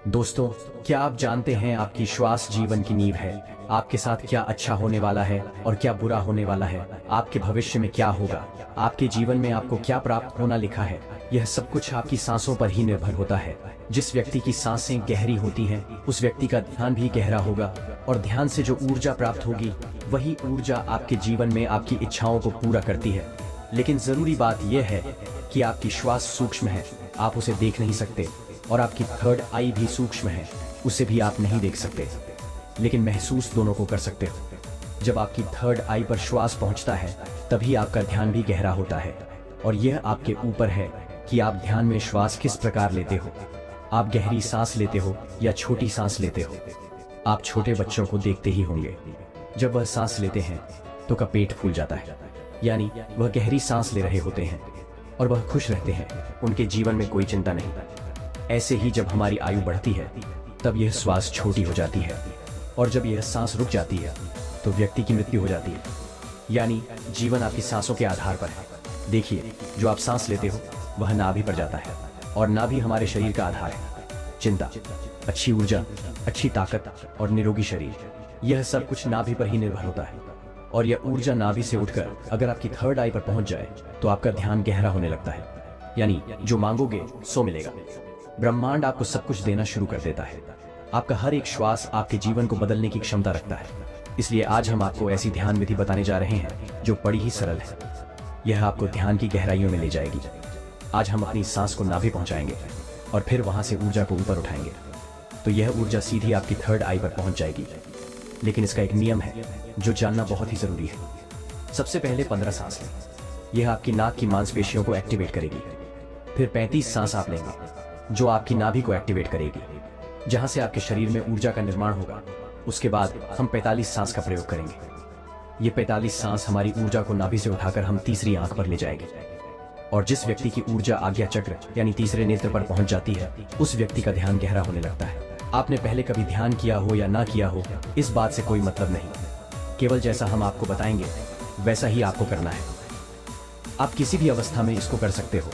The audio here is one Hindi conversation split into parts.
दोस्तों, क्या आप जानते हैं आपकी श्वास जीवन की नींव है। आपके साथ क्या अच्छा होने वाला है और क्या बुरा होने वाला है, आपके भविष्य में क्या होगा, आपके जीवन में आपको क्या प्राप्त होना लिखा है, यह सब कुछ आपकी सांसों पर ही निर्भर होता है। जिस व्यक्ति की सांसें गहरी होती हैं, उस व्यक्ति का ध्यान भी गहरा होगा और ध्यान से जो ऊर्जा प्राप्त होगी वही ऊर्जा आपके जीवन में आपकी इच्छाओं को पूरा करती है। लेकिन जरूरी बात यह है कि आपकी श्वास सूक्ष्म है, आप उसे देख नहीं सकते, और आपकी थर्ड आई भी सूक्ष्म है, उसे भी आप नहीं देख सकते, लेकिन महसूस दोनों को कर सकते हो। जब आपकी थर्ड आई पर श्वास पहुंचता है तभी आपका ध्यान भी गहरा होता है, और यह आपके ऊपर है कि आप ध्यान में श्वास किस प्रकार लेते हो। आप गहरी सांस लेते हो या छोटी सांस लेते हो। आप छोटे बच्चों को देखते ही होंगे, जब वह सांस लेते हैं तो का पेट फूल जाता है, यानी वह गहरी सांस ले रहे होते हैं और वह खुश रहते हैं, उनके जीवन में कोई चिंता नहीं। ऐसे ही जब हमारी आयु बढ़ती है तब यह श्वास छोटी हो जाती है, और जब यह सांस रुक जाती है तो व्यक्ति की मृत्यु हो जाती है। यानी जीवन आपकी सांसों के आधार पर है। देखिए, जो आप सांस लेते हो वह नाभि पर जाता है, और नाभि हमारे शरीर का आधार है। चिंता, अच्छी ऊर्जा, अच्छी ताकत और निरोगी शरीर, यह सब कुछ नाभि पर ही निर्भर होता है। और यह ऊर्जा नाभि से उठकर अगर आपकी थर्ड आई पर पहुंच जाए तो आपका ध्यान गहरा होने लगता है, यानी जो मांगोगे सो मिलेगा। ब्रह्मांड आपको सब कुछ देना शुरू कर देता है। आपका हर एक श्वास आपके जीवन को बदलने की क्षमता रखता है। इसलिए आज हम आपको ऐसी ध्यान विधि बताने जा रहे हैं जो बड़ी ही सरल है। यह आपको ध्यान की गहराइयों में ले जाएगी। आज हम अपनी सांस को नाभि पहुंचाएंगे और फिर वहां से ऊर्जा को ऊपर उठाएंगे, तो यह ऊर्जा सीधी आपकी थर्ड आई पर पहुंच जाएगी। लेकिन इसका एक नियम है जो जानना बहुत ही जरूरी है। सबसे पहले 15 सांस लें, यह आपकी नाक की मांसपेशियों को एक्टिवेट करेगी। फिर 35 सांस आप लेंगे जो आपकी नाभि को एक्टिवेट करेगी, जहां से आपके शरीर में ऊर्जा का निर्माण होगा। उसके बाद हम 45 सांस का प्रयोग करेंगे। ये 45 सांस हमारी ऊर्जा को नाभि से उठाकर हम तीसरी आंख पर ले जाएंगे, और जिस व्यक्ति की ऊर्जा आज्ञा चक्र यानी तीसरे नेत्र पर पहुंच जाती है, उस व्यक्ति का ध्यान गहरा होने लगता है। आपने पहले कभी ध्यान किया हो या ना किया हो, इस बात से कोई मतलब नहीं। केवल जैसा हम आपको बताएंगे वैसा ही आपको करना है। आप किसी भी अवस्था में इसको कर सकते हो,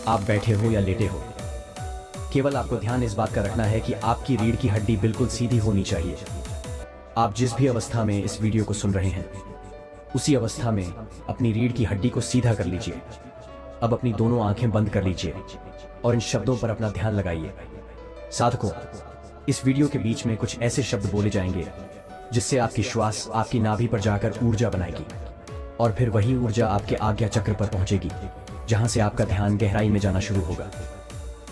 आप बैठे हो या लेटे हो। केवल आपको ध्यान इस बात का रखना है कि आपकी रीढ़ की हड्डी बिल्कुल सीधी होनी चाहिए। आप जिस भी अवस्था में इस वीडियो को सुन रहे हैं, उसी अवस्था में अपनी रीढ़ की हड्डी को सीधा कर लीजिए। अब अपनी दोनों आंखें बंद कर लीजिए और इन शब्दों पर अपना ध्यान लगाइए। साधकों, इस वीडियो के बीच में कुछ ऐसे शब्द बोले जाएंगे जिससे आपकी श्वास आपकी नाभि पर जाकर ऊर्जा बनाएगी, और फिर वही ऊर्जा आपके आज्ञा चक्र पर पहुंचेगी, जहां से आपका ध्यान गहराई में जाना शुरू होगा।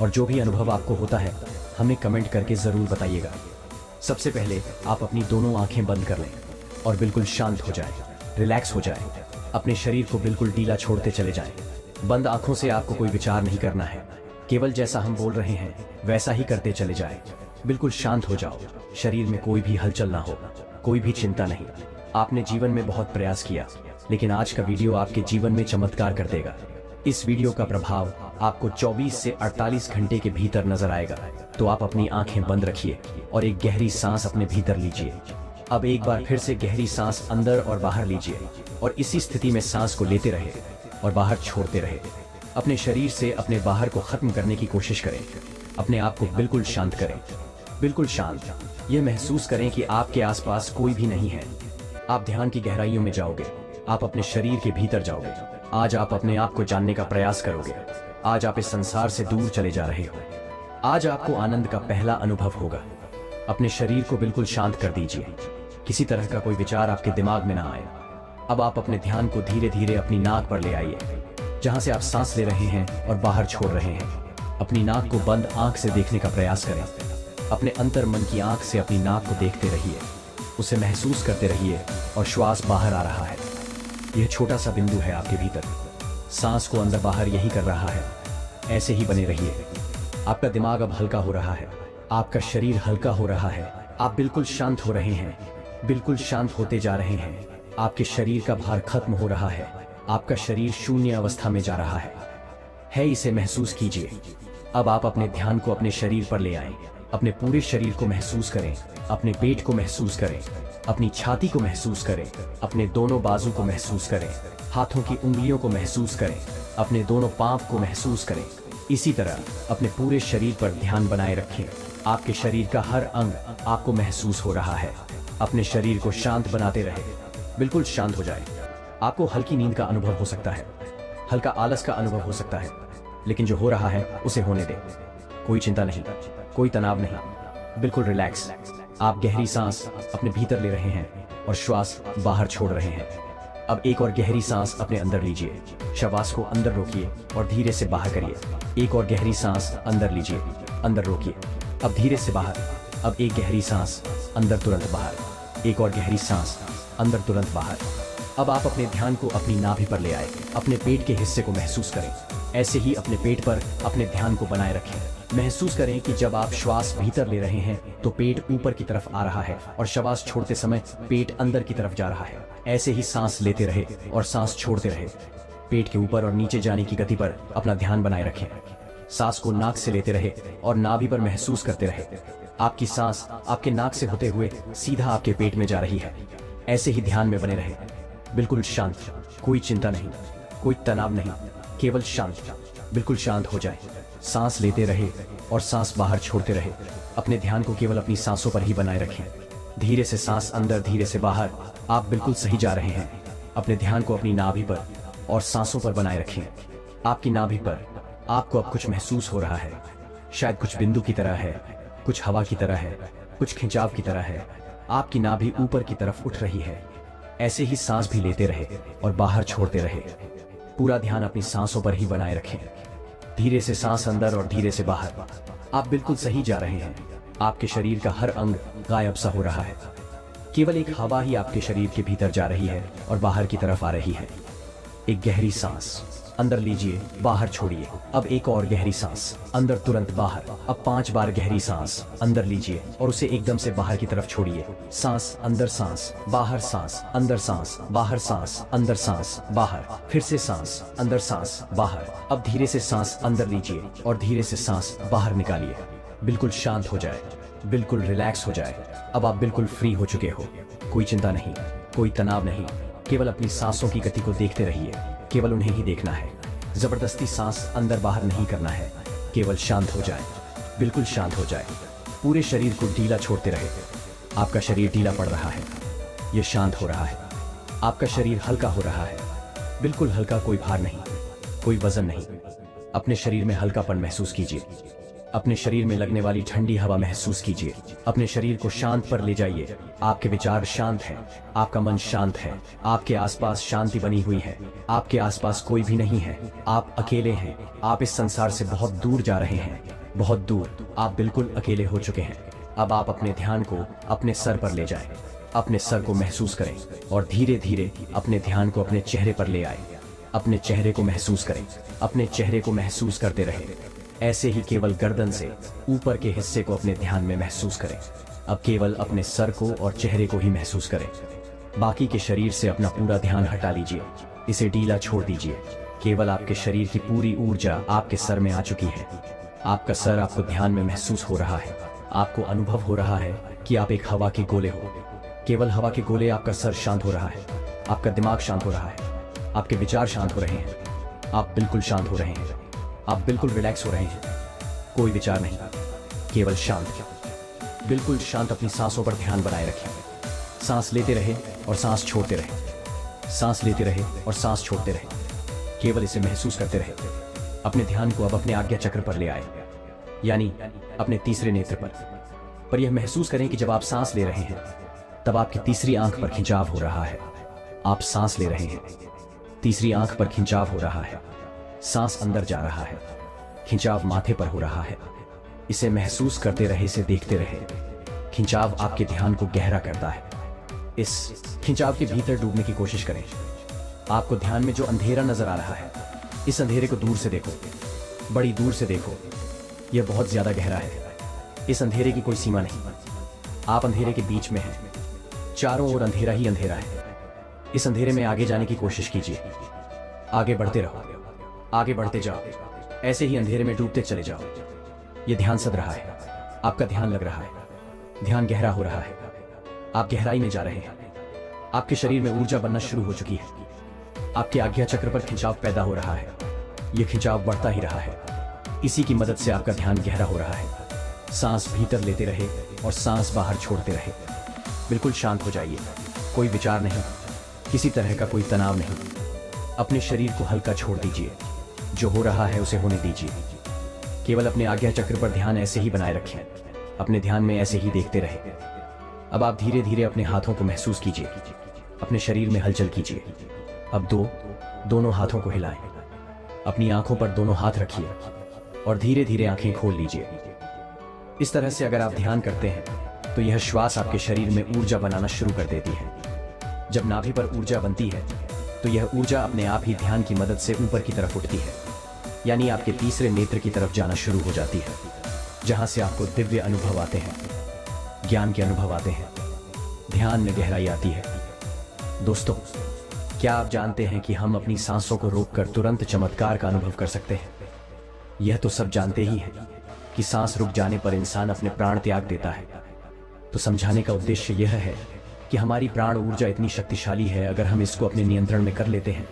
और जो भी अनुभव आपको होता है हमें कमेंट करके जरूर बताइएगा। सबसे पहले आप अपनी दोनों आंखें बंद कर लें और बिल्कुल शांत हो जाएं, रिलैक्स हो जाएं। अपने शरीर को बिल्कुल ढीला छोड़ते चले जाएं। बंद आंखों से आपको कोई विचार नहीं करना है, केवल जैसा हम बोल रहे हैं वैसा ही करते चले जाएं। बिल्कुल शांत हो जाओ, शरीर में कोई भी हलचल ना हो, कोई भी चिंता नहीं। आपने जीवन में बहुत प्रयास किया, लेकिन आज का वीडियो आपके जीवन में चमत्कार कर देगा। इस वीडियो का प्रभाव आपको 24 से 48 घंटे के भीतर नजर आएगा। तो आप अपनी आंखें बंद रखिए और एक गहरी सांस अपने भीतर लीजिए। अब एक बार फिर से गहरी सांस अंदर और बाहर लीजिए, और इसी स्थिति में सांस को लेते रहे और बाहर छोड़ते रहे। अपने शरीर से अपने बाहर को खत्म करने की कोशिश करें। अपने आप को बिल्कुल शांत करें, बिल्कुल शांत। यह महसूस करें कि आपके आसपास कोई भी नहीं है। आप ध्यान की गहराइयों में जाओगे, आप अपने शरीर के भीतर जाओगे। आज आप अपने आप को जानने का प्रयास करोगे। आज आप इस संसार से दूर चले जा रहे हो। आज आपको आनंद का पहला अनुभव होगा। अपने शरीर को बिल्कुल शांत कर दीजिए, किसी तरह का कोई विचार आपके दिमाग में ना आए। अब आप अपने ध्यान को धीरे धीरे अपनी नाक पर ले आइए, जहां से आप सांस ले रहे हैं और बाहर छोड़ रहे हैं। अपनी नाक को बंद आंख से देखने का प्रयास करें। अपने अंतर मन की आंख से अपनी नाक को देखते रहिए, उसे महसूस करते रहिए, और श्वास बाहर आ रहा है। यह छोटा सा बिंदु है आपके भीतर, सांस को अंदर बाहर यही कर रहा है। ऐसे ही बने रहिए। आपका दिमाग अब हल्का हो रहा है, आपका शरीर हल्का हो रहा है। आप बिल्कुल शांत हो रहे हैं, बिल्कुल शांत होते जा रहे हैं। आपके शरीर का भार खत्म हो रहा है, आपका शरीर शून्य अवस्था में जा रहा है। इसे महसूस कीजिए। अब आप अपने ध्यान को अपने शरीर पर ले आएं। अपने पूरे शरीर को महसूस करें, अपने पेट को महसूस करें, अपनी छाती को महसूस करें, अपने दोनों बाजू को महसूस करें, हाथों की उंगलियों को महसूस करें, अपने दोनों पांव को महसूस करें। इसी तरह अपने पूरे शरीर पर ध्यान बनाए रखें। आपके शरीर का हर अंग आपको महसूस हो रहा है। अपने शरीर को शांत बनाते रहे, बिल्कुल शांत हो जाए। आपको हल्की नींद का अनुभव हो सकता है, हल्का आलस का अनुभव हो सकता है, लेकिन जो हो रहा है उसे होने दें। कोई चिंता नहीं, कोई तनाव नहीं, बिल्कुल रिलैक्स। आप गहरी सांस अपने भीतर ले रहे हैं और श्वास बाहर छोड़ रहे हैं। अब एक और गहरी सांस अपने अंदर लीजिए, श्वास को अंदर रोकिए और धीरे से बाहर करिए। एक और गहरी सांस अंदर लीजिए, अंदर रोकिए, अब धीरे से बाहर। अब एक गहरी सांस अंदर, तुरंत बाहर। एक और गहरी सांस अंदर, तुरंत बाहर। अब आप अपने ध्यान को अपनी नाभि पर ले आए, अपने पेट के हिस्से को महसूस करें। ऐसे ही अपने पेट पर अपने ध्यान को बनाए रखें। महसूस करें कि जब आप श्वास भीतर ले रहे हैं तो पेट ऊपर की तरफ आ रहा है और श्वास छोड़ते समय पेट अंदर की तरफ जा रहा है। ऐसे ही सांस लेते रहे और सांस छोड़ते रहे। पेट के ऊपर और नीचे जाने की गति पर अपना ध्यान बनाए रखें। सांस को नाक से लेते रहे और नाभि पर महसूस करते रहे। आपकी सांस आपके नाक से होते हुए सीधा आपके पेट में जा रही है। ऐसे ही ध्यान में बने रहे, बिल्कुल शांत, कोई चिंता नहीं, कोई तनाव नहीं, केवल शांत, बिल्कुल शांत हो जाए। सांस लेते रहे और सांस बाहर छोड़ते रहे। अपने ध्यान को केवल अपनी सांसों पर ही बनाए रखें। धीरे से सांस अंदर, धीरे से बाहर। आप बिल्कुल सही जा रहे हैं। अपने ध्यान को अपनी नाभि पर और सांसों पर बनाए रखें। आपकी नाभि पर आपको अब कुछ महसूस हो रहा है, शायद कुछ बिंदु की तरह है, कुछ हवा की तरह है, कुछ खिंचाव की तरह है। आपकी नाभि ऊपर की तरफ उठ रही है। ऐसे ही सांस भी लेते रहे और बाहर छोड़ते रहे। पूरा ध्यान अपनी सांसों पर ही बनाए रखें। धीरे से सांस अंदर और धीरे से बाहर। आप बिल्कुल सही जा रहे हैं। आपके शरीर का हर अंग गायब सा हो रहा है। केवल एक हवा ही आपके शरीर के भीतर जा रही है और बाहर की तरफ आ रही है। एक गहरी सांस अंदर लीजिए, बाहर छोड़िए। अब एक और गहरी सांस अंदर, तुरंत बाहर। अब 5 बार गहरी सांस अंदर लीजिए और उसे एकदम से बाहर की तरफ छोड़िए। सांस अंदर, सांस बाहर, सांस अंदर, सांस बाहर, सांस अंदर, सांस बाहर। फिर से सांस अंदर, सांस बाहर। अब धीरे से सांस अंदर लीजिए और धीरे से सांस बाहर निकालिए। बिल्कुल शांत हो जाए, बिल्कुल रिलैक्स हो जाए। अब आप बिल्कुल फ्री हो चुके हो। कोई चिंता नहीं, कोई तनाव नहीं, केवल अपनी सांसों की गति को देखते रहिए। केवल उन्हें ही देखना है। जबरदस्ती सांस अंदर बाहर नहीं करना है। केवल शांत हो जाए, बिल्कुल शांत हो जाए। पूरे शरीर को ढीला छोड़ते रहे। आपका शरीर ढीला पड़ रहा है, यह शांत हो रहा है। आपका शरीर हल्का हो रहा है, बिल्कुल हल्का, कोई भार नहीं, कोई वजन नहीं। अपने शरीर में हल्कापन महसूस कीजिए। अपने शरीर में लगने वाली ठंडी हवा महसूस कीजिए। अपने शरीर को शांत पर ले जाइए। आपके विचार शांत हैं, आपका मन शांत है, आपके आसपास शांति बनी हुई है। आपके आसपास कोई भी नहीं है, आप अकेले हैं। आप इस संसार से बहुत दूर जा रहे हैं, बहुत दूर। आप बिल्कुल अकेले हो चुके हैं। अब आप अपने ध्यान को अपने सर पर ले जाएं। अपने सर को महसूस करें और धीरे धीरे अपने ध्यान को अपने चेहरे पर ले आए। अपने चेहरे को महसूस करें, अपने चेहरे को महसूस करते रहें। ऐसे ही केवल गर्दन से ऊपर के हिस्से को अपने ध्यान में महसूस करें। अब केवल अपने सर को और चेहरे को ही महसूस करें। बाकी के शरीर से अपना पूरा ध्यान हटा लीजिए, इसे ढीला छोड़ दीजिए। केवल आपके शरीर की पूरी ऊर्जा आपके सर में आ चुकी है। आपका सर आपको ध्यान में महसूस हो रहा है। आपको अनुभव हो रहा है कि आप एक हवा के गोले हो। केवल हवा के गोले। आपका सर शांत हो रहा है, आपका दिमाग शांत हो रहा है, आपके विचार शांत हो रहे हैं। आप बिल्कुल शांत हो रहे हैं, आप बिल्कुल रिलैक्स हो रहे हैं। कोई विचार नहीं, केवल शांत, बिल्कुल शांत। अपनी सांसों पर ध्यान बनाए रखें। सांस लेते रहे और सांस छोड़ते रहे, सांस लेते रहे और सांस छोड़ते रहे। केवल इसे महसूस करते रहे। अपने ध्यान को अब अपने आज्ञा चक्र पर ले आए, यानी अपने तीसरे नेत्र पर यह महसूस करें कि जब आप सांस ले रहे हैं तब आपकी तीसरी आंख पर खिंचाव हो रहा है। आप सांस ले रहे हैं, तीसरी आंख पर खिंचाव हो रहा है। सांस अंदर जा रहा है, खिंचाव माथे पर हो रहा है। इसे महसूस करते रहे, इसे देखते रहे। खिंचाव आपके ध्यान को गहरा करता है। इस खिंचाव के भीतर डूबने की कोशिश करें। आपको ध्यान में जो अंधेरा नजर आ रहा है, इस अंधेरे को दूर से देखो, बड़ी दूर से देखो। यह बहुत ज्यादा गहरा है। इस अंधेरे की कोई सीमा नहीं। आप अंधेरे के बीच में हैं, चारों ओर अंधेरा ही अंधेरा है। इस अंधेरे में आगे जाने की कोशिश कीजिए। आगे बढ़ते रहो, आगे बढ़ते जाओ। ऐसे ही अंधेरे में डूबते चले जाओ। यह ध्यान सद रहा है, आपका ध्यान लग रहा है, ध्यान गहरा हो रहा है। आप गहराई में जा रहे हैं। आपके शरीर में ऊर्जा बनना शुरू हो चुकी है। आपके आज्ञा चक्र पर खिंचाव पैदा हो रहा है। यह खिंचाव बढ़ता ही रहा है। इसी की मदद से आपका ध्यान गहरा हो रहा है। सांस भीतर लेते रहे और सांस बाहर छोड़ते रहे। बिल्कुल शांत हो जाइए, कोई विचार नहीं, किसी तरह का कोई तनाव नहीं। अपने शरीर को हल्का छोड़ दीजिए, जो हो रहा है उसे होने दीजिए। केवल अपने आज्ञा चक्र पर ध्यान ऐसे ही बनाए रखें, अपने ध्यान में ऐसे ही देखते रहे। अब आप धीरे धीरे अपने हाथों को महसूस कीजिए, अपने शरीर में हलचल कीजिए। अब दोनों हाथों को हिलाएं, अपनी आंखों पर दोनों हाथ रखिए और धीरे धीरे आंखें खोल लीजिए। इस तरह से अगर आप ध्यान करते हैं तो यह श्वास आपके शरीर में ऊर्जा बनाना शुरू कर देती है। जब नाभि पर ऊर्जा बनती है तो यह ऊर्जा अपने आप ही ध्यान की मदद से ऊपर की तरफ उठती है, यानी आपके तीसरे नेत्र की तरफ जाना शुरू हो जाती है, जहां से आपको दिव्य अनुभव आते हैं, ज्ञान के अनुभव आते हैं, ध्यान में गहराई आती है। दोस्तों, क्या आप जानते हैं कि हम अपनी सांसों को रोककर तुरंत चमत्कार का अनुभव कर सकते हैं? यह तो सब जानते ही हैं कि सांस रुक जाने पर इंसान अपने प्राण त्याग देता है। तो समझाने का उद्देश्य यह है कि हमारी प्राण ऊर्जा इतनी शक्तिशाली है, अगर हम इसको अपने नियंत्रण में कर लेते हैं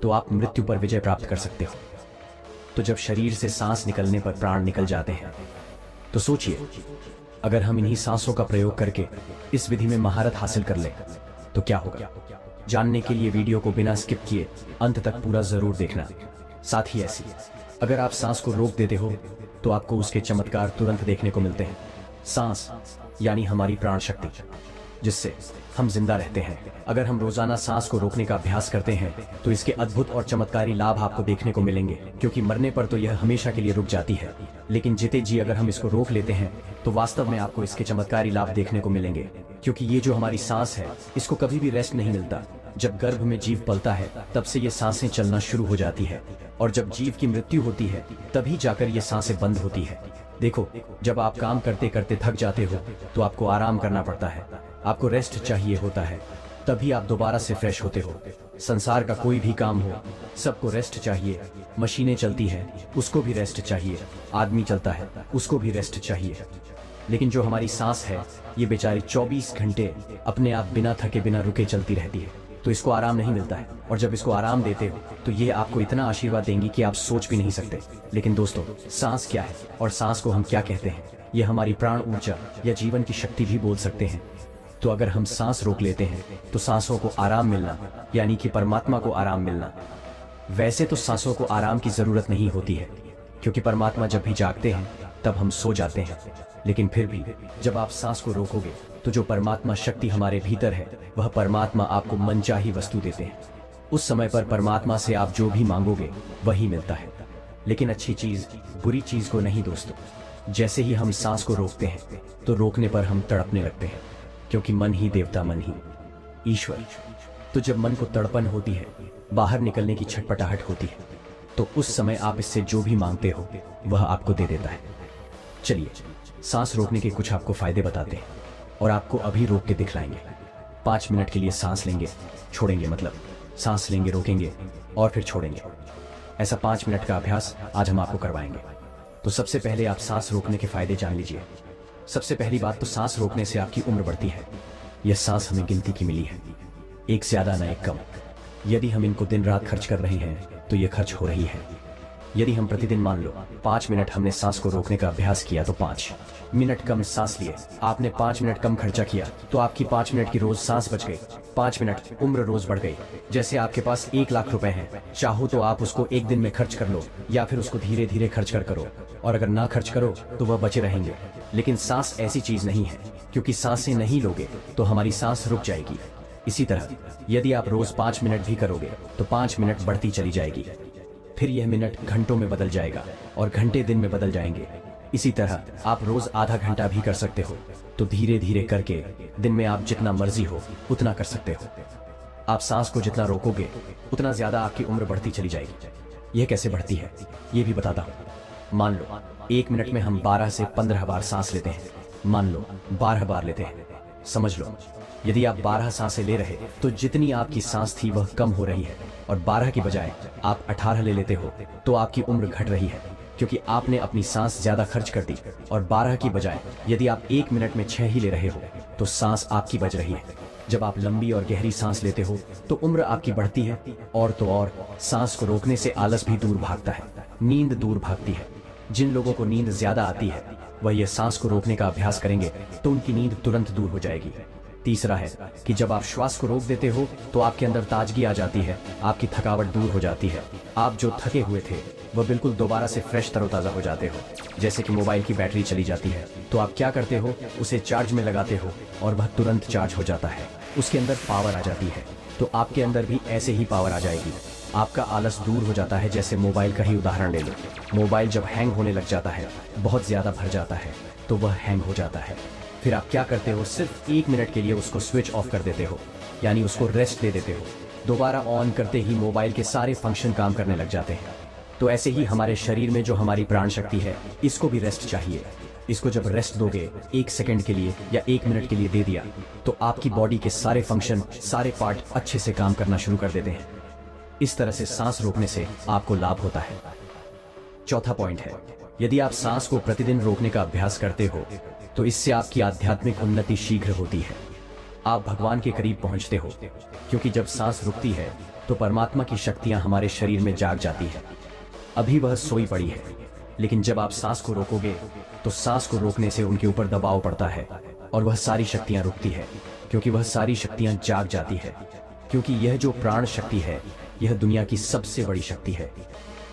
तो आप मृत्यु पर विजय प्राप्त कर सकते हो। तो जब शरीर से सांस निकलने पर प्राण निकल जाते हैं तो सोचिए, अगर हम इन्हीं सांसों का प्रयोग करके इस विधि में महारत हासिल कर लें तो क्या होगा। जानने के लिए वीडियो को बिना स्किप किए अंत तक पूरा जरूर देखना। साथ ही ऐसी अगर आप सांस को रोक देते हो तो आपको उसके चमत्कार तुरंत देखने को मिलते हैं। सांस यानी हमारी प्राण शक्ति, जिससे हम जिंदा रहते हैं। अगर हम रोजाना सांस को रोकने का अभ्यास करते हैं तो इसके अद्भुत और चमत्कारी लाभ आपको देखने को मिलेंगे, क्योंकि मरने पर तो यह हमेशा के लिए रुक जाती है, लेकिन जीते जी अगर हम इसको रोक लेते हैं तो वास्तव में आपको इसके चमत्कारी लाभ देखने को मिलेंगे। क्योंकि ये जो हमारी सांस है, इसको कभी भी रेस्ट नहीं मिलता। जब गर्भ में जीव पलता है तब से ये सांसें चलना शुरू हो जाती है, और जब जीव की मृत्यु होती है तभी जाकर ये सांसें बंद होती है। देखो, जब आप काम करते करते थक जाते हो तो आपको आराम करना पड़ता है, आपको रेस्ट चाहिए होता है, तभी आप दोबारा से फ्रेश होते हो। संसार का कोई भी काम हो, सबको रेस्ट चाहिए। मशीनें चलती हैं, उसको भी रेस्ट चाहिए। आदमी चलता है, उसको भी रेस्ट चाहिए। लेकिन जो हमारी सांस है, ये बेचारी 24 घंटे अपने आप बिना थके बिना रुके चलती रहती है, तो इसको आराम नहीं मिलता है। और जब इसको आराम देते हो तो ये आपको इतना आशीर्वाद देंगी कि आप सोच भी नहीं सकते। लेकिन दोस्तों, सांस क्या है और सांस को हम क्या कहते हैं? ये हमारी प्राण ऊर्जा या जीवन की शक्ति भी बोल सकते हैं। तो अगर हम सांस रोक लेते हैं तो सांसों को आराम मिलना, यानी कि परमात्मा को आराम मिलना। वैसे तो सांसों को आराम की जरूरत नहीं होती है, क्योंकि परमात्मा जब भी जागते हैं तब हम सो जाते हैं। लेकिन फिर भी जब आप सांस को रोकोगे तो जो परमात्मा शक्ति हमारे भीतर है, वह परमात्मा आपको मनचाही वस्तु देते हैं। उस समय पर परमात्मा से आप जो भी मांगोगे वही मिलता है। लेकिन अच्छी चीज बुरी चीज को नहीं दोस्तों। जैसे ही हम सांस को रोकते हैं तो रोकने पर हम तड़पने लगते हैं, क्योंकि मन ही देवता, मन ही ईश्वर। तो जब मन को तड़पन होती है, बाहर निकलने की छटपटाहट होती है, तो उस समय आप इससे जो भी मांगते हो वह आपको दे देता है। चलिए, सांस रोकने के कुछ आपको फायदे बताते हैं और आपको अभी रोक के दिखलाएंगे। 5 मिनट के लिए सांस लेंगे, छोड़ेंगे, मतलब सांस लेंगे, रोकेंगे और फिर छोड़ेंगे। ऐसा 5 मिनट का अभ्यास आज हम आपको करवाएंगे। तो सबसे पहले आप सांस रोकने के फायदे जान लीजिए। सबसे पहली बात तो सांस रोकने से आपकी उम्र बढ़ती है। यह सांस हमें गिनती की मिली है, एक ज्यादा न एक कम। यदि हम इनको दिन रात खर्च कर रहे हैं तो ये खर्च हो रही है। यदि हम प्रतिदिन मान लो 5 मिनट हमने सांस को रोकने का अभ्यास किया तो 5 मिनट कम सांस लिए, आपने 5 मिनट कम खर्चा किया तो आपकी 5 मिनट की रोज सांस बच गई। 5 मिनट उम्र रोज बढ़ गई। जैसे आपके पास 1 लाख रुपए हैं, चाहो तो आप उसको एक दिन में खर्च कर लो, या फिर उसको धीरे धीरे खर्च कर करो, और अगर ना खर्च करो तो वह बचे रहेंगे। लेकिन सांस ऐसी चीज नहीं है, क्योंकि सांसें नहीं लोगे तो हमारी सांस रुक जाएगी। इसी तरह यदि आप रोज 5 मिनट भी करोगे तो 5 मिनट बढ़ती चली जाएगी, फिर यह मिनट घंटों में बदल जाएगा और घंटे दिन में बदल जाएंगे। इसी तरह आप रोज आधा घंटा भी कर सकते हो। तो धीरे धीरे करके दिन में आप जितना मर्जी हो उतना कर सकते हो। आप सांस को जितना रोकोगे उतना ज्यादा आपकी उम्र बढ़ती चली जाएगी। यह कैसे बढ़ती है ये भी बताता हूँ। मान लो 1 मिनट में हम 12 से 15 बार सांस लेते हैं। मान लो 12 बार लेते हैं। समझ लो, यदि आप 12 सांसें ले रहे तो जितनी आपकी सांस थी वह कम हो रही है, और 12 की बजाय आप 18 ले लेते हो तो आपकी उम्र घट रही है, क्योंकि आपने अपनी सांस ज्यादा खर्च कर दी। और 12 की बजाय यदि आप 1 मिनट में 6 ही ले रहे हो तो सांस आपकी बच रही है। जब आप लंबी और गहरी सांस लेते हो तो उम्र आपकी बढ़ती है, और तो और सांस को रोकने से आलस भी दूर भागता है, नींद दूर भागती है। जिन लोगों को नींद ज्यादा आती है वह यह सांस को रोकने का अभ्यास करेंगे तो उनकी नींद तुरंत दूर हो जाएगी। तीसरा है कि जब आप श्वास को रोक देते हो तो आपके अंदर ताजगी आ जाती है, आपकी थकावट दूर हो जाती है। आप जो थके हुए थे वह बिल्कुल दोबारा से फ्रेश तरोताजा हो जाते हो। जैसे कि मोबाइल की बैटरी चली जाती है तो आप क्या करते हो, उसे चार्ज में लगाते हो और वह तुरंत चार्ज हो जाता है, उसके अंदर पावर आ जाती है। तो आपके अंदर भी ऐसे ही पावर आ जाएगी। आपका आलस दूर हो जाता है। जैसे मोबाइल का ही उदाहरण ले लो। मोबाइल जब हैंग होने लग जाता है, बहुत ज़्यादा भर जाता है, तो वह हैंग हो जाता है। फिर आप क्या करते हो, सिर्फ 1 मिनट के लिए उसको स्विच ऑफ कर देते हो, यानी उसको रेस्ट दे देते हो। दोबारा ऑन करते ही मोबाइल के सारे फंक्शन काम करने लग जाते हैं। तो ऐसे ही हमारे शरीर में जो हमारी प्राण शक्ति है, इसको भी रेस्ट चाहिए। इसको जब रेस्ट दोगे 1 सेकंड के लिए या 1 मिनट के लिए दे दिया, तो आपकी बॉडी के सारे फंक्शन, सारे पार्ट अच्छे से काम करना शुरू कर देते हैं। इस तरह से सांस रोकने से आपको लाभ होता है। चौथा पॉइंट है, यदि आप सांस को प्रतिदिन रोकने का अभ्यास करते हो तो इससे आपकी आध्यात्मिक उन्नति शीघ्र होती है। आप भगवान के करीब पहुंचते हो, क्योंकि जब सांस रुकती है तो परमात्मा की शक्तियां हमारे शरीर में जाग जाती है। अभी वह सोई पड़ी है, लेकिन जब आप सांस को रोकोगे तो सांस को रोकने से उनके ऊपर दबाव पड़ता है और वह सारी शक्तियां रुकती है, क्योंकि वह सारी शक्तियां जाग जाती है। क्योंकि यह जो प्राण शक्ति है, यह दुनिया की सबसे बड़ी शक्ति है।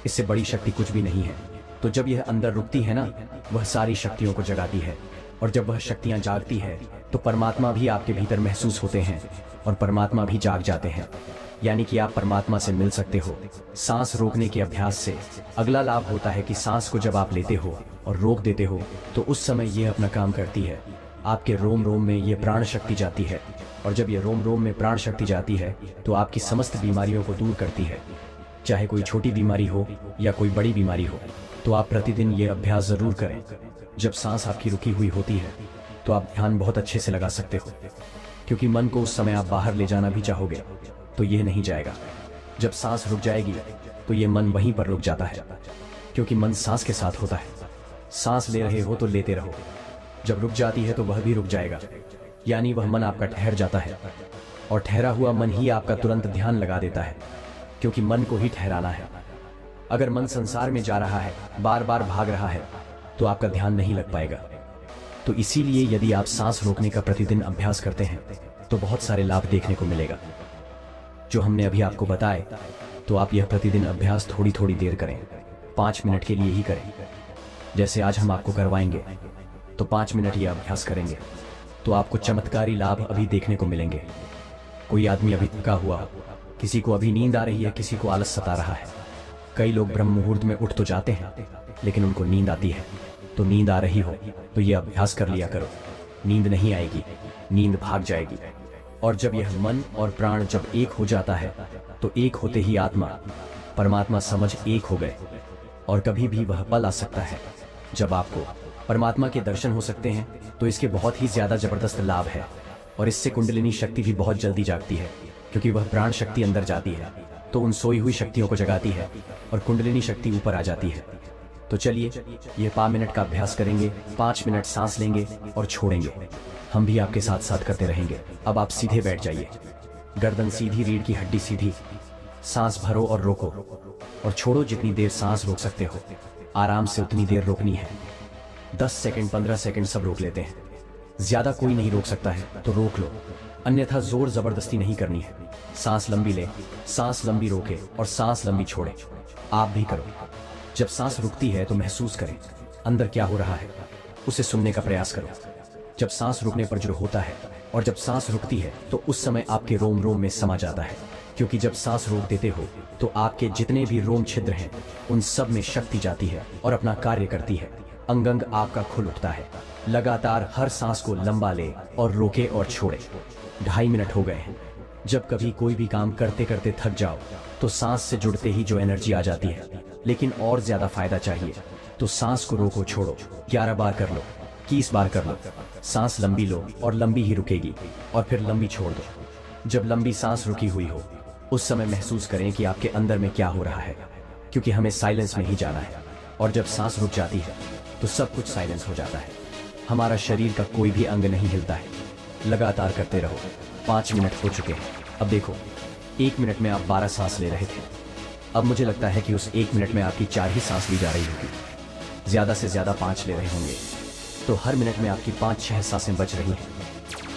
इससे बड़ी शक्ति कुछ भी नहीं है। तो जब यह अंदर रुकती है ना, वह सारी शक्तियों को जगाती है, और जब वह शक्तियां जागती है तो परमात्मा भी आपके भीतर महसूस होते हैं और परमात्मा भी जाग जाते हैं, यानी कि आप परमात्मा से मिल सकते हो। सांस रोकने के अभ्यास से अगला लाभ होता है कि सांस को जब आप लेते हो और रोक देते हो तो उस समय यह अपना काम करती है। आपके रोम रोम में ये प्राण शक्ति जाती है, और जब ये रोम रोम में प्राण शक्ति जाती है तो आपकी समस्त बीमारियों को दूर करती है। चाहे कोई छोटी बीमारी हो या कोई बड़ी बीमारी हो, तो आप प्रतिदिन ये अभ्यास जरूर करें। जब सांस आपकी रुकी हुई होती है तो आप ध्यान बहुत अच्छे से लगा सकते हो, क्योंकि मन को उस समय आप बाहर ले जाना भी चाहोगे तो यह नहीं जाएगा। जब सांस रुक जाएगी तो ये मन वहीं पर रुक जाता है, क्योंकि मन सांस के साथ होता है। सांस ले रहे हो तो लेते रहो, जब रुक जाती है तो वह भी रुक जाएगा, यानी वह मन आपका ठहर जाता है, और ठहरा हुआ मन ही आपका तुरंत ध्यान लगा देता है, क्योंकि मन को ही ठहराना है। अगर मन संसार में जा रहा है, बार बार भाग रहा है, तो आपका ध्यान नहीं लग पाएगा। तो इसीलिए यदि आप सांस रोकने का प्रतिदिन अभ्यास करते हैं तो बहुत सारे लाभ देखने को मिलेगा जो हमने अभी आपको बताए। तो आप यह प्रतिदिन अभ्यास थोड़ी थोड़ी देर करें, 5 मिनट के लिए ही करें। जैसे आज हम आपको करवाएंगे तो 5 मिनट ये अभ्यास करेंगे तो आपको चमत्कारी लाभ अभी देखने को मिलेंगे। कोई आदमी अभी थका हुआ, किसी को अभी नींद आ रही है, किसी को आलस सता रहा है। कई लोग ब्रह्म मुहूर्त में उठ तो जाते हैं, लेकिन उनको नींद आती है। तो नींद आ रही हो तो ये अभ्यास कर लिया करो। नींद नहीं आएगी, नींद भाग जाएगी। और जब यह मन और प्राण जब एक हो जाता है तो एक होते ही आत्मा परमात्मा समझ एक हो गए। और कभी भी वह पल आ सकता है जब आपको परमात्मा के दर्शन हो सकते हैं। तो इसके बहुत ही ज्यादा जबरदस्त लाभ है, और इससे कुंडलिनी शक्ति भी बहुत जल्दी जागती है, क्योंकि वह प्राण शक्ति अंदर जाती है तो उन सोई हुई शक्तियों को जगाती है और कुंडलिनी शक्ति ऊपर आ जाती है। तो चलिए ये 5 मिनट का अभ्यास करेंगे। 5 मिनट सांस लेंगे और छोड़ेंगे। हम भी आपके साथ साथ करते रहेंगे। अब आप सीधे बैठ जाइए, गर्दन सीधी, रीढ़ की हड्डी सीधी। सांस भरो और रोको और छोड़ो। जितनी देर सांस रोक सकते हो आराम से उतनी देर रोकनी है। 10 सेकंड, 15 सेकंड सब रोक लेते हैं। ज्यादा कोई नहीं रोक सकता है तो रोक लो, अन्यथा जोर जबरदस्ती नहीं करनी है। सांस लंबी ले, सांस लंबी रोके और सांस लंबी छोड़े। आप भी करो। जब सांस रुकती है तो महसूस करें अंदर क्या हो रहा है, उसे सुनने का प्रयास करो। जब सांस रुकने पर जो होता है और जब सांस रुकती है तो उस समय आपके रोम रोम में समा जाता है, क्योंकि जब सांस रोक देते हो तो आपके जितने भी रोम छिद्र हैं उन सब में शक्ति जाती है और अपना कार्य करती है। अंग अंग आपका खुल उठता है। लगातार हर सांस को लंबा ले और रोके और छोड़े। 2.5 मिनट हो गए हैं। जब कभी कोई भी काम करते करते थक जाओ तो सांस से जुड़ते ही जो एनर्जी आ जाती है, लेकिन और ज्यादा फायदा चाहिए तो सांस को रोको, छोड़ो। 11 बार कर लो, 21 बार कर लो। सांस लंबी लो और लंबी ही रुकेगी, और फिर लंबी छोड़ दो। जब लंबी सांस रुकी हुई हो उस समय महसूस करें कि आपके अंदर में क्या हो रहा है, क्योंकि हमें साइलेंस में ही जाना है। और जब सांस रुक जाती है तो सब कुछ साइलेंस हो जाता है। हमारा शरीर का कोई भी अंग नहीं हिलता है। लगातार करते रहो। 5 मिनट हो चुके हैं। अब देखो, 1 मिनट में आप 12 सांस ले रहे थे। अब मुझे लगता है कि उस 1 मिनट में आपकी 4 ही सांस ली जा रही होगी। ज्यादा से ज्यादा 5 ले रहे होंगे, तो हर मिनट में आपकी 5-6 सांसें बच रही हैं।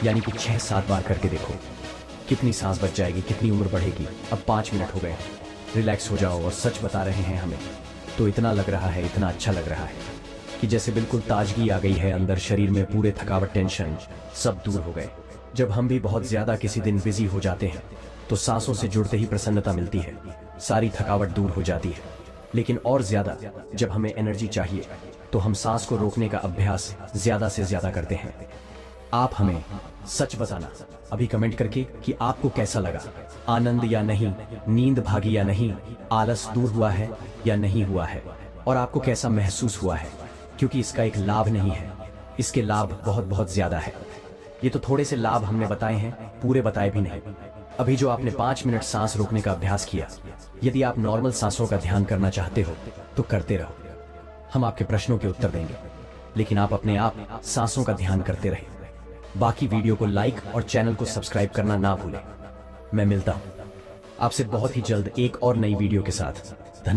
यानी कि 6-7 बार करके देखो कितनी सांस बच जाएगी, कितनी उम्र बढ़ेगी। अब 5 मिनट हो गए, रिलैक्स हो जाओ। और सच बता रहे हैं हमें तो इतना लग रहा है, इतना अच्छा लग रहा है कि जैसे बिल्कुल ताजगी आ गई है अंदर। शरीर में पूरे थकावट, टेंशन सब दूर हो गए। जब हम भी बहुत ज्यादा किसी दिन बिजी हो जाते हैं तो सांसों से जुड़ते ही प्रसन्नता मिलती है, सारी थकावट दूर हो जाती है। लेकिन और ज्यादा जब हमें एनर्जी चाहिए तो हम सांस को रोकने का अभ्यास ज्यादा से ज्यादा करते हैं। आप हमें सच बताना अभी कमेंट करके कि आपको कैसा लगा। आनंद या नहीं, नींद भागी या नहीं, आलस दूर हुआ है या नहीं हुआ है, और आपको कैसा महसूस हुआ है। क्योंकि इसका एक लाभ नहीं है, इसके लाभ बहुत बहुत ज्यादा है। ये तो थोड़े से लाभ हमने बताए हैं, पूरे बताए भी नहीं। अभी जो आपने 5 मिनट सांस रोकने का अभ्यास किया, यदि आप नॉर्मल सांसों का ध्यान करना चाहते हो तो करते रहो। हम आपके प्रश्नों के उत्तर देंगे, लेकिन आप अपने आप सांसों का ध्यान करते रहे। बाकी वीडियो को लाइक और चैनल को सब्सक्राइब करना ना भूलें। मैं मिलता हूं आपसे बहुत ही जल्द एक और नई वीडियो के साथ। धन्यवाद।